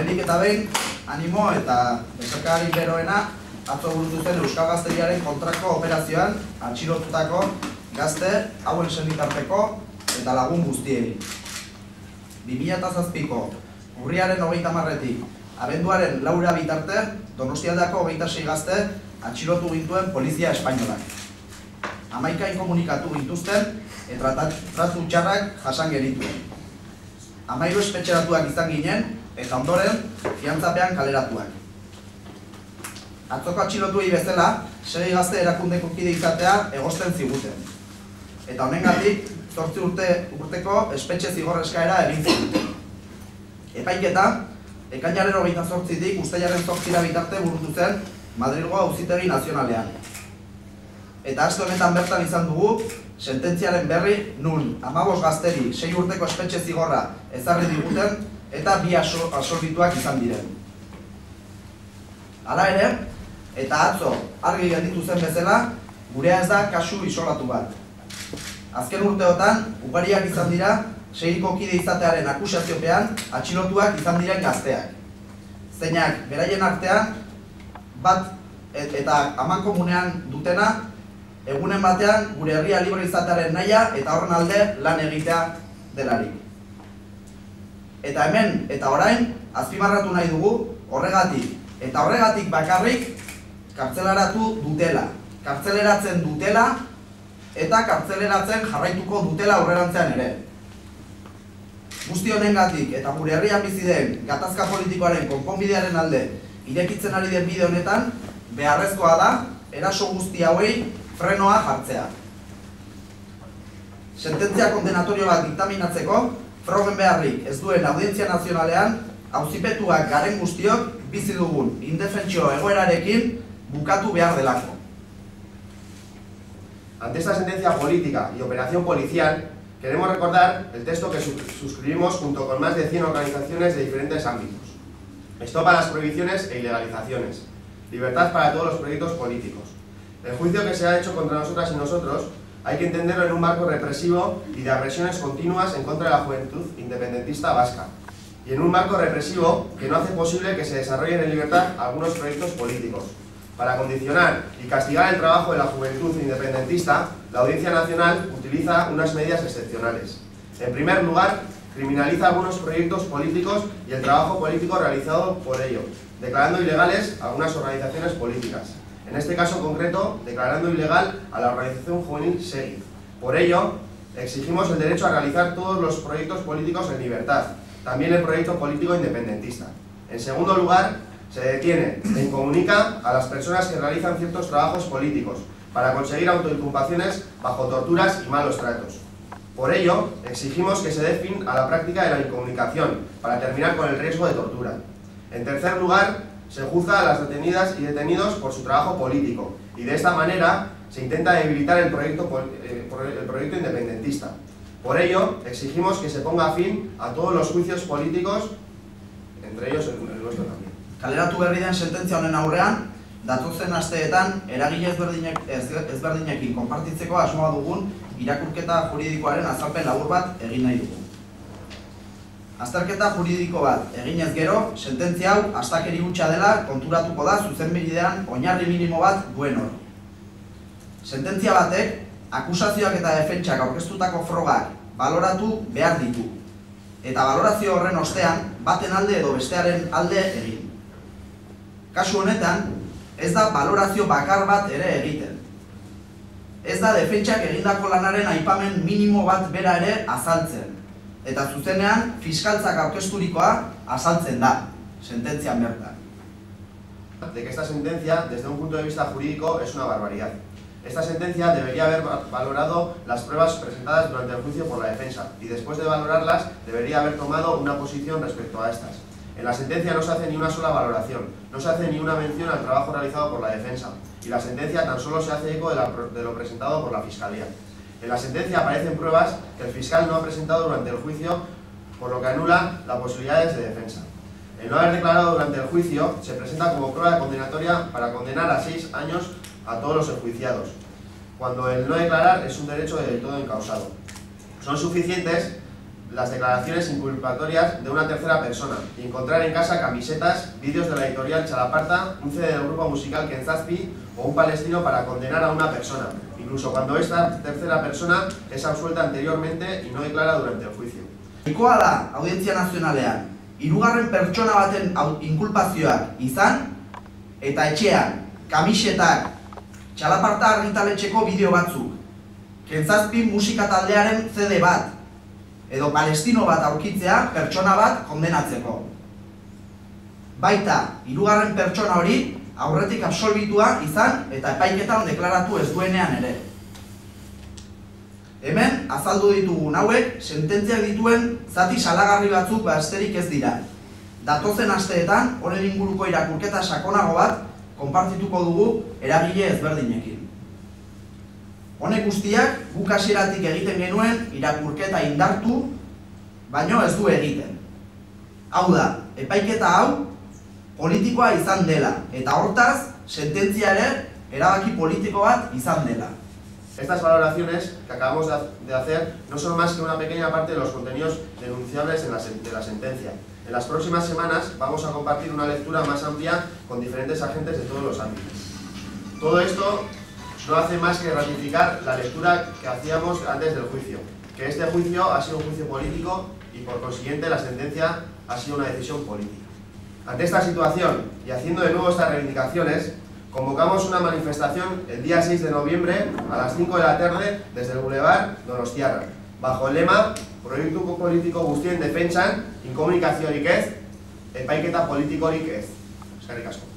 lehenik eta behin, animo eta besarkadarik beroena atzo burutu zen Euskal Gazteriaren kontrako operazioan atxilotutako gazte hauen senitarteko eta lagun guztiei. 2007ko urriaren 30-etik abenduaren 4 bitarte Donostialdeko 26 gazte atxilotu gintuen polizia espainolak. 11 inkomunikatu gintuzten eta tratu txarrak jasan genituen. 13 espetxeratuak izan ginen eta ondoren fiantzapean kaleratuak. Atzoko atxilotuei bezala, 6 gazte erakundeko kide izatea egozten ziguten. Eta honengatik 8 urteko espetxe zigor eskaera egin ziguten. Epaiketa, ekainaren 28tik uztailaren 8 bitarte burutu zen Madrilgo Auzitegi Nazionalean. Eta aste honetan bertan izan dugu sententziaren berri nun 15 gazteri 6 urteko espetxe zigorra ezarri diguten eta 2 absolbituak izan diren. Hala ere, eta atzo argi gelditu zen bezala, gurea ez da kasu isolatu bat. Azken urteotan, ugariak izan dira, 6ko kide izatearen akusaziopean atxilotuak izan diren gazteak. Zeinak, beraien artean, bat eta amankomunean dutena, egunen batean gure herria libre izatearen nahia eta horren alde lan egitea delarik. Eta hemen eta orain, azpimarratu nahi dugu, horregatik bakarrik kartzelaratu dutela. Kartzeleratzen dutela eta kartzeleratzen jarraituko dutela aurrerantzean ere. Guzti honengatik eta gure herrian bizi den gatazka politikoaren konponbidearen alde irekitzen ari den bide honetan, beharrezkoa da eraso guzti hauei frenoa jartzea. Sententzia kondenatorio bat diktaminatzeko, frogen beharrik ez duen Audientzia Nazionalean, auzipetuak garen guztiok bizi dugun indefentsio egoerarekin bukatu behar delako. Ante esta sentencia política y operación policial, queremos recordar el texto que suscribimos junto con más de 100 organizaciones de diferentes ámbitos. Stop a las prohibiciones e ilegalizaciones. Libertad para todos los proyectos políticos. El juicio que se ha hecho contra nosotras y nosotros hay que entenderlo en un marco represivo y de agresiones continuas en contra de la juventud independentista vasca. Y en un marco represivo que no hace posible que se desarrollen en libertad algunos proyectos políticos. Para condicionar y castigar el trabajo de la juventud independentista, la Audiencia Nacional utiliza unas medidas excepcionales. En primer lugar, criminaliza algunos proyectos políticos y el trabajo político realizado por ellos, declarando ilegales algunas organizaciones políticas. En este caso concreto, declarando ilegal a la organización juvenil SEGI. Por ello, exigimos el derecho a realizar todos los proyectos políticos en libertad, también el proyecto político independentista. En segundo lugar, se detiene e incomunica a las personas que realizan ciertos trabajos políticos para conseguir autoinculpaciones bajo torturas y malos tratos. Por ello, exigimos que se dé fin a la práctica de la incomunicación para terminar con el riesgo de tortura. En tercer lugar, se juzga a las detenidas y detenidos por su trabajo político y de esta manera se intenta debilitar el proyecto independentista. Por ello, exigimos que se ponga fin a todos los juicios políticos, entre ellos el nuestro también. Kaleratu berri den sententzia honen aurrean, datozen asteetan eragile ezberdinekin konpartitzeko asmoa dugun irakurketa juridikoaren azalpen labur bat egin nahi dugu. Azterketa juridiko bat eginez gero, sententzia hau astakeri hutsa dela konturatuko da zuzenbidean oinarri minimo bat duen hor. Sententzia batek, akusazioak eta defentsak aurkeztutako frogak baloratu behar ditu. Eta balorazio horren ostean, baten alde edo bestearen alde egin. Kasu honetan, ez da balorazio bakar bat ere egiten. Ez da defentsak egindako lanaren aipamen minimo bat bera ere azaltzen. Eta zuzenean, fiskaltzak aurkezturikoa azaltzen da, sententzian bertan. De que esta sentencia, desde un punto de vista jurídico, es una barbaridad. Esta sentencia debería haber valorado las pruebas presentadas durante el juicio por la defensa y después de valorarlas debería haber tomado una posición respecto a estas. En la sentencia no se hace ni una sola valoración, no se hace ni una mención al trabajo realizado por la defensa y la sentencia tan solo se hace eco de lo presentado por la Fiscalía. En la sentencia aparecen pruebas que el fiscal no ha presentado durante el juicio, por lo que anula las posibilidades de defensa. El no haber declarado durante el juicio se presenta como prueba condenatoria para condenar a 6 años a todos los enjuiciados, cuando el no declarar es un derecho del todo encausado. Son suficientes las declaraciones inculpatorias de una tercera persona y encontrar en casa camisetas, vídeos de la editorial Txalaparta, un CD del grupo musical Kentzazpi o un palestino para condenar a una persona, incluso cuando esta tercera persona es absuelta anteriormente y no declara durante el juicio. Nahikoa da Audientzia Nazionalean hirugarren pertsona baten inkulpazioak izan eta etxean kamisetak, Txalaparta argitaletxeko bideo batzuk, Kentzazpi musika taldearen CD bat edo palestino bat aurkitzea pertsona bat kondenatzeko. Baita, hirugarren pertsona hori aurretik absolbitua izan eta epaiketan deklaratu ez duenean ere. Hemen, azaldu ditugun hauek, sententziak dituen zati salagarri batzuk besterik ez dira. Datozen asteetan, honen inguruko irakurketa sakonago bat konpartituko dugu eragile ezberdinekin. Honek guztiak guk hasieratik egiten genuen irakurketa indartu, baino ez du egiten. Hau da, epaiketa hau politikoa izan dela, eta hortaz, sententzia ere erabaki politiko bat izan dela. Estas valoraciones que acabamos de hacer no son más que una pequeña parte de los contenidos denunciables de la sentencia. En las próximas semanas vamos a compartir una lectura más amplia con diferentes agentes de todos los ámbitos. Todo esto no hace más que ratificar la lectura que hacíamos antes del juicio, que este juicio ha sido un juicio político y por consiguiente la sentencia ha sido una decisión política. Ante esta situación y haciendo de nuevo estas reivindicaciones, convocamos una manifestación el día 6 de noviembre a las 5 de la tarde desde el Boulevard Donostiarra, bajo el lema Proiektu politiko guztien defentsan, inkomunikaziorik ez, epaiketa politikorik ez. Eskerrik asko.